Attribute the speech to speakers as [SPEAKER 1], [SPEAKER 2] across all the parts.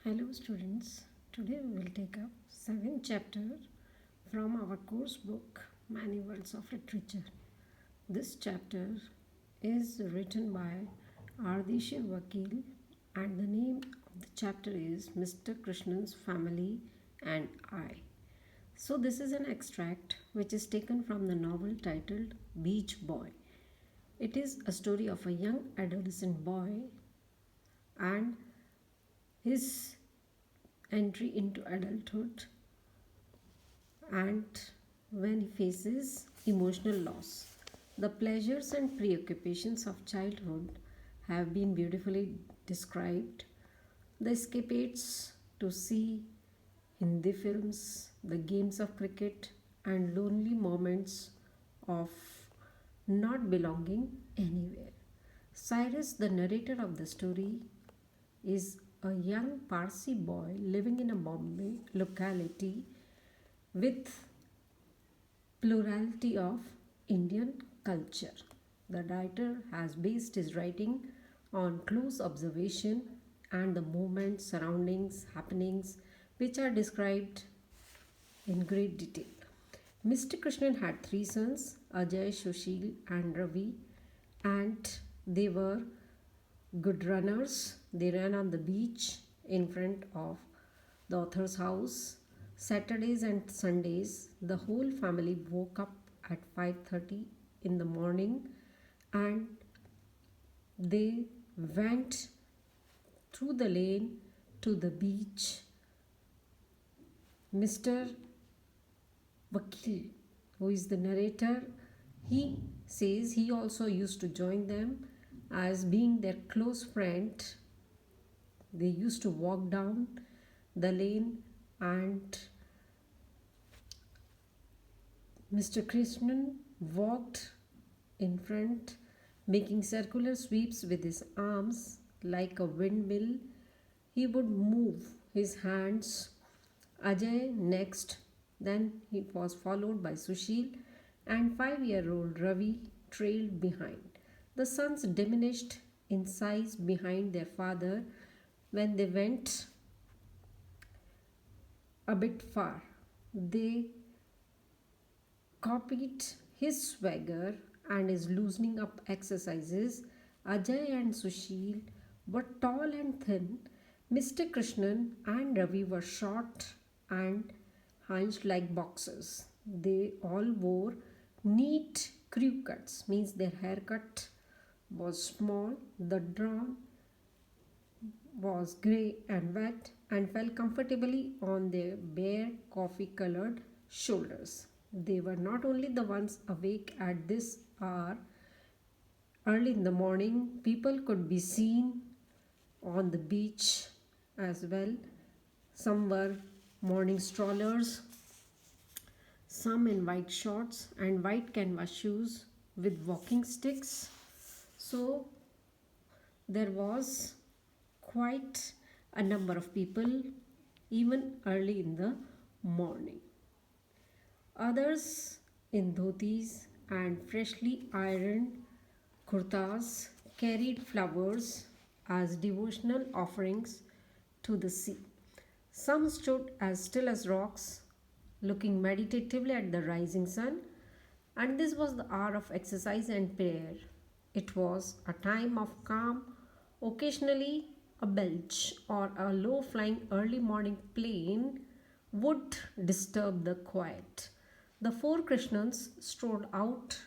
[SPEAKER 1] Hello students, today we will take up 7th chapter from our course book Many Worlds of Literature. This chapter is written by Ardeshir Vakil and the name of the chapter is Mr. Krishnans' Family and I. So this is an extract which is taken from the novel titled Beach Boy. It is a story of a young adolescent boy and his entry into adulthood and when he faces emotional loss. The pleasures and preoccupations of childhood have been beautifully described. The escapades to see Hindi films, the games of cricket, and lonely moments of not belonging anywhere. Cyrus, the narrator of the story, is a young Parsi boy living in a Bombay locality with plurality of Indian culture. The writer has based his writing on close observation and the moments, surroundings, happenings which are described in great detail. Mr. Krishnan had three sons, Ajay, Sushil, and Ravi, and they were good runners. They ran on the beach in front of the author's house. Saturdays and Sundays, the whole family woke up at 5:30 in the morning and they went through the lane to the beach. Mr. Vakil, who is the narrator, he says he also used to join them as being their close friend. They used to walk down the lane and Mr. Krishnan walked in front, making circular sweeps with his arms like a windmill. He would move his hands. Ajay next, then he was followed by Sushil, and 5-year-old Ravi trailed behind. The sons diminished in size behind their father when they went a bit far. They copied his swagger and his loosening up exercises. Ajay and Sushil were tall and thin. Mr. Krishnan and Ravi were short and hunched like boxers. They all wore neat crew cuts, means their haircut was small. The drawn was grey and wet and fell comfortably on their bare coffee colored shoulders. They were not only the ones awake at this hour. Early in the morning, people could be seen on the beach as well. Some were morning strollers, some in white shorts and white canvas shoes with walking sticks. So there was quite a number of people even early in the morning. Others in dhotis and freshly ironed kurtas carried flowers as devotional offerings to the sea. Some stood as still as rocks, looking meditatively at the rising sun, and this was the hour of exercise and prayer. It was a time of calm. Occasionally, a belch or a low flying early morning plane would disturb the quiet. The four Krishnans strode out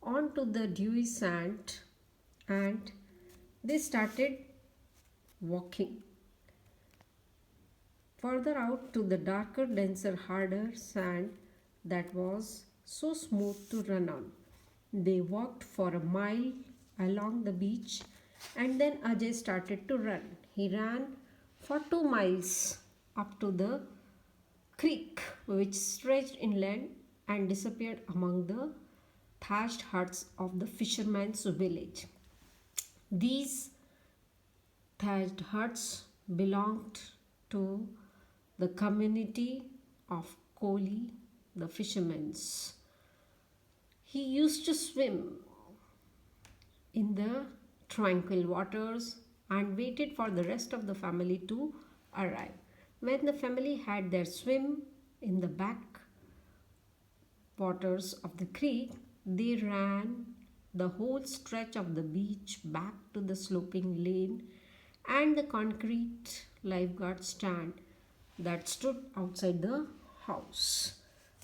[SPEAKER 1] onto the dewy sand and they started walking further out to the darker, denser, harder sand that was so smooth to run on. They walked for a mile along the beach and then Ajay started to run. He ran for 2 miles up to the creek which stretched inland and disappeared among the thatched huts of the fisherman's village. These thatched huts belonged to the community of Kohli, the fishermen's. He used to swim in the tranquil waters and waited for the rest of the family to arrive. When the family had their swim in the back waters of the creek, they ran the whole stretch of the beach back to the sloping lane and the concrete lifeguard stand that stood outside the house.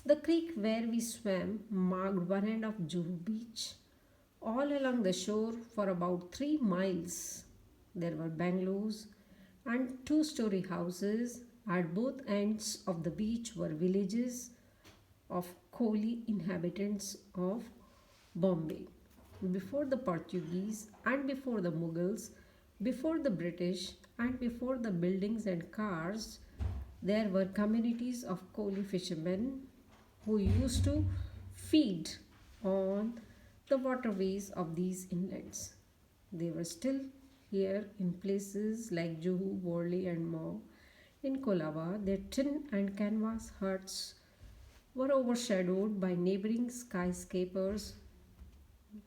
[SPEAKER 1] The creek where we swam marked one end of Juhu Beach. All along the shore for about 3 miles, there were bungalows and two-story houses. At both ends of the beach were villages of Koli inhabitants of Bombay. Before the Portuguese and before the Mughals, before the British and before the buildings and cars, there were communities of Koli fishermen who used to feed on the waterways of these inlets. They were still here in places like Juhu, Worli, and Mau. In Colaba, their tin and canvas huts were overshadowed by neighboring skyscrapers,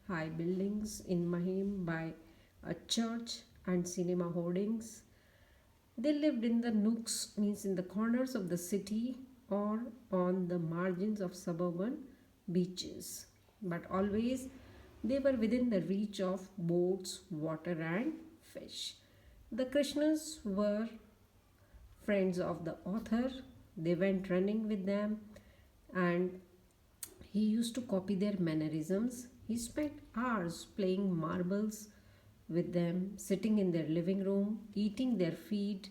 [SPEAKER 1] high buildings in Mahim by a church and cinema hoardings. They lived in the nooks, means in the corners of the city or on the margins of suburban beaches. But always they were within the reach of boats, water, and fish. The Krishnans were friends of the author. They went running with them and he used to copy their mannerisms. He spent hours playing marbles with them, sitting in their living room, eating their food,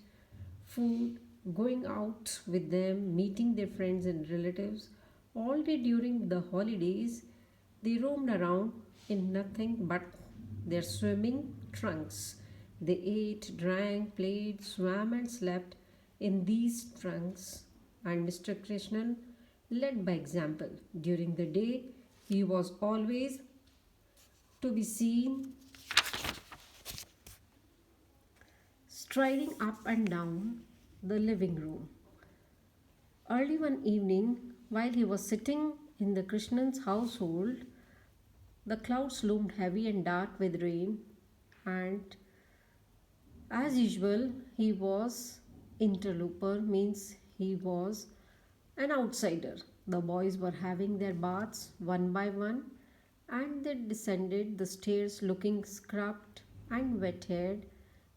[SPEAKER 1] going out with them, meeting their friends and relatives. All day during the holidays, they roamed around in nothing but their swimming trunks. They ate, drank, played, swam, and slept in these trunks. And Mr. Krishnan led by example. During the day, he was always to be seen striding up and down the living room. Early one evening, while he was sitting in the Krishnan's household, the clouds loomed heavy and dark with rain, and as usual, he was interloper, means he was an outsider. The boys were having their baths one by one, and they descended the stairs looking scrubbed and wet-haired.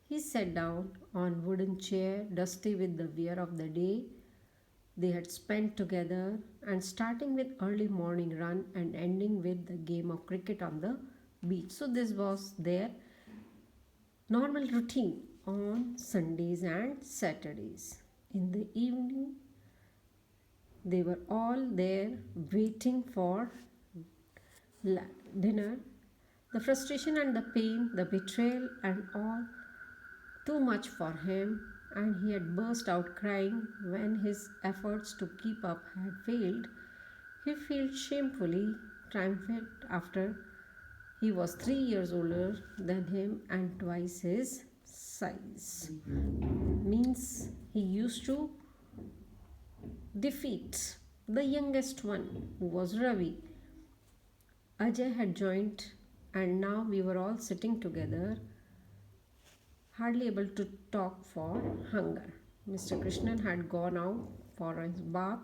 [SPEAKER 1] He sat down on wooden chair, dusty with the wear of the day they had spent together, and starting with early morning run and ending with the game of cricket on the beach. So this was their normal routine on Sundays and Saturdays. In the evening, they were all there waiting for dinner. The frustration and the pain, the betrayal, and all too much for him, and he had burst out crying when his efforts to keep up had failed. He felt shamefully triumphant after he was 3 years older than him and twice his size. Means he used to defeat the youngest one, who was Ravi. Ajay had joined, and now we were all sitting together, hardly able to talk for hunger. Mr. Krishnan had gone out for his bath,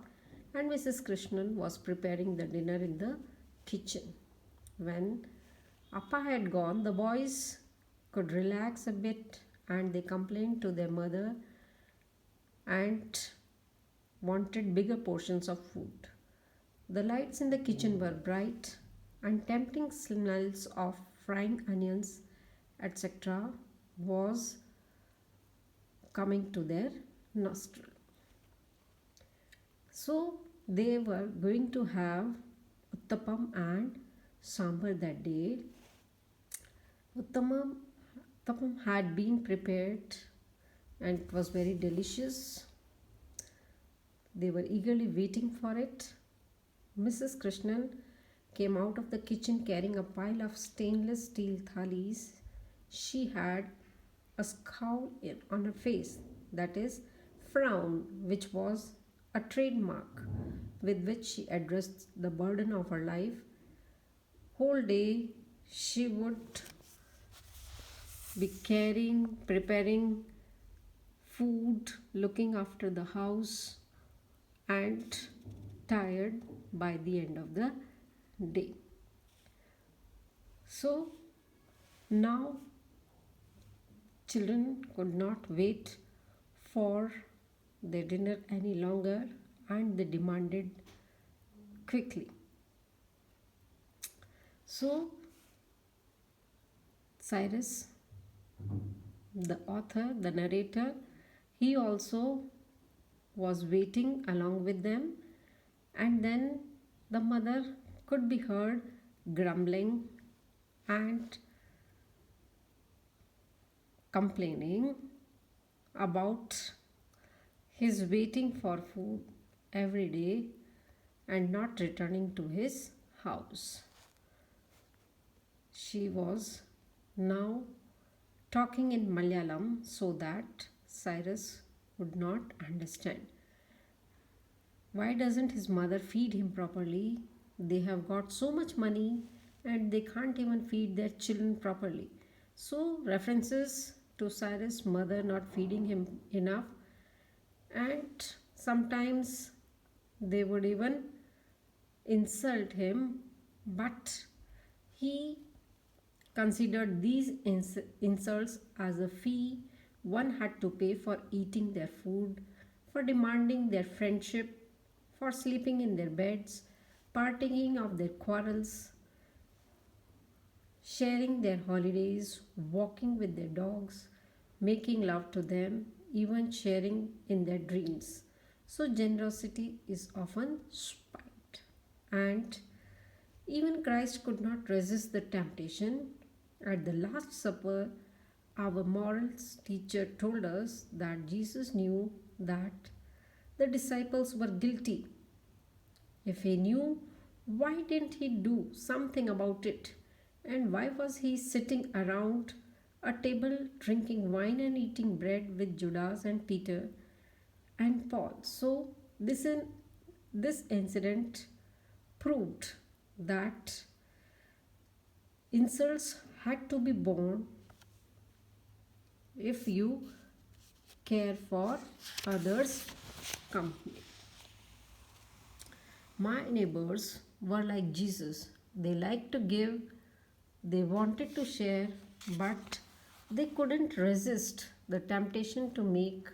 [SPEAKER 1] and Mrs. Krishnan was preparing the dinner in the kitchen. When Appa had gone, the boys could relax a bit, and they complained to their mother and wanted bigger portions of food. The lights in the kitchen were bright, and tempting smells of frying onions, etc., was coming to their nostril. So they were going to have uttapam and sambar that day. Uttapam had been prepared and it was very delicious. They were eagerly waiting for it. Mrs. Krishnan came out of the kitchen carrying a pile of stainless steel thalis. She had a scowl on her face, that is, frown, which was a trademark with which she addressed the burden of her life. Whole day she would be preparing food, looking after the house, and tired by the end of the day. So now children could not wait for their dinner any longer and they demanded quickly. So Cyrus, the author, the narrator, he also was waiting along with them, and then the mother could be heard grumbling and complaining about his waiting for food every day and not returning to his house. She was now talking in Malayalam so that Cyrus would not understand. Why doesn't his mother feed him properly? They have got so much money and they can't even feed their children properly. So, references to Cyrus' mother not feeding him enough, and sometimes they would even insult him, but he considered these insults as a fee one had to pay for eating their food, for demanding their friendship, for sleeping in their beds, partaking of their quarrels, sharing their holidays, walking with their dogs, making love to them, even sharing in their dreams. So, generosity is often spite. And even Christ could not resist the temptation. At the Last Supper, our morals teacher told us that Jesus knew that the disciples were guilty. If he knew, why didn't he do something about it? And why was he sitting around a table drinking wine and eating bread with Judas and Peter and Paul? So, this incident proved that insults had to be borne if you care for others' company. My neighbors were like Jesus. They liked to give, they wanted to share, but they couldn't resist the temptation to make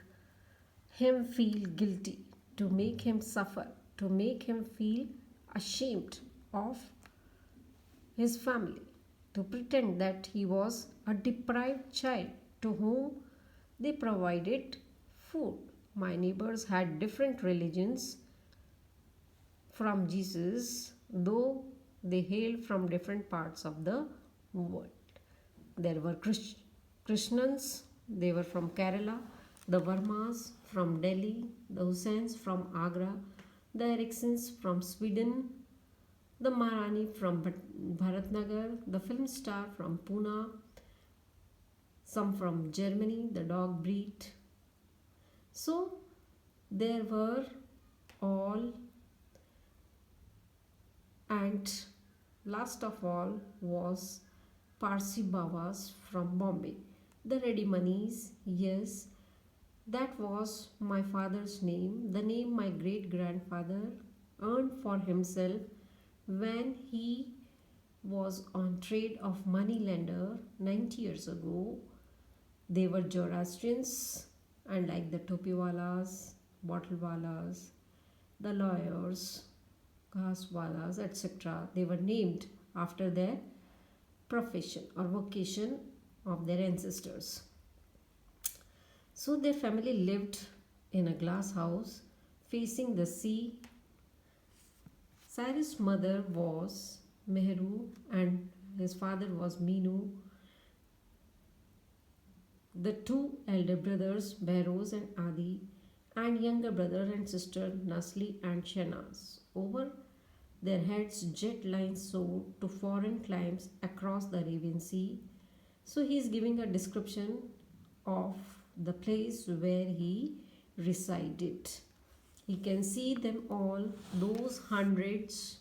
[SPEAKER 1] him feel guilty, to make him suffer, to make him feel ashamed of his family, to pretend that he was a deprived child to whom they provided food. My neighbors had different religions from Jesus, though they hailed from different parts of the world. There were Krishnans, they were from Kerala, the Vermas from Delhi, the Hussains from Agra, the Ericsons from Sweden, the Marani from Bharatnagar, the film star from Pune, some from Germany, the dog breed. So there were all, and last of all was Parsi Babas from Bombay. The Ready Monies, yes, that was my father's name, the name my great grandfather earned for himself when he was on trade of money lender 90 years ago. They were Zoroastrians, and like the topiwalas, bottlewalas, the lawyers, ghaswalas, etc., they were named after their profession or vocation of their ancestors. So their family lived in a glass house facing the sea. Cyrus' mother was Mehru and his father was Minu. The two elder brothers, Behroz and Adi, and younger brother and sister, Nasli and Shanaz. Over their heads, jet lines soared to foreign climes across the Arabian Sea. So he is giving a description of the place where he resided. He can see them all, those hundreds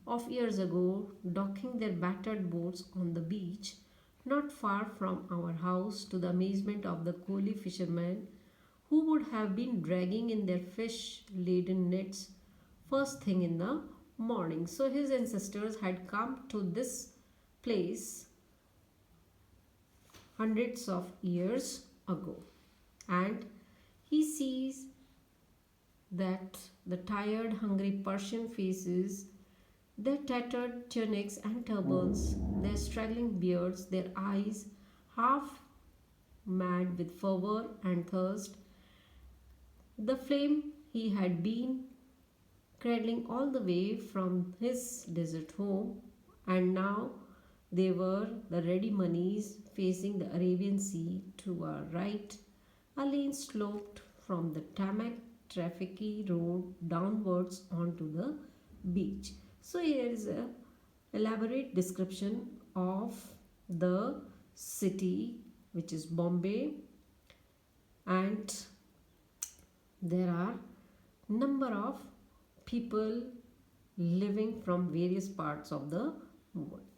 [SPEAKER 1] of years ago, docking their battered boats on the beach, not far from our house, to the amazement of the coolie fishermen who would have been dragging in their fish laden nets first thing in the morning. So his ancestors had come to this place hundreds of years ago, and he sees that the tired, hungry Persian faces, their tattered tunics and turbans, their straggling beards, their eyes half mad with fervor and thirst, the flame he had been cradling all the way from his desert home, and now they were the ready monies facing the Arabian Sea to our right. A lane sloped from the tarmac trafficy road downwards onto the beach. So here is a elaborate description of the city, which is Bombay, and there are number of people living from various parts of the world.